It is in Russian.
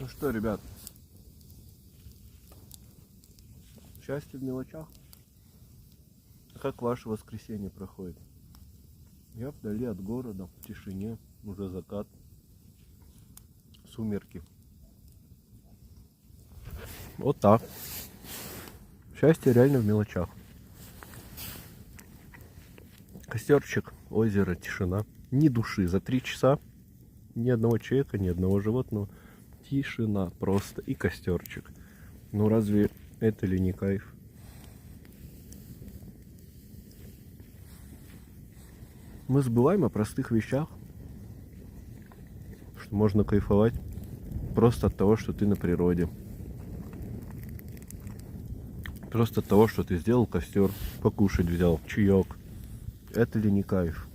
Ну что, ребят, счастье в мелочах. Как ваше воскресенье проходит? Я вдали от города, в тишине, уже закат, сумерки. Вот так. Счастье реально в мелочах. Костерчик, озеро, тишина. Ни души. За 3 часа ни одного человека, ни одного животного. Тишина просто. И костерчик. Ну разве это ли не кайф? Мы забываем о простых вещах, что можно кайфовать просто от того, что ты на природе. Просто от того, что ты сделал костер, покушать взял, чаек. Это ли не кайф?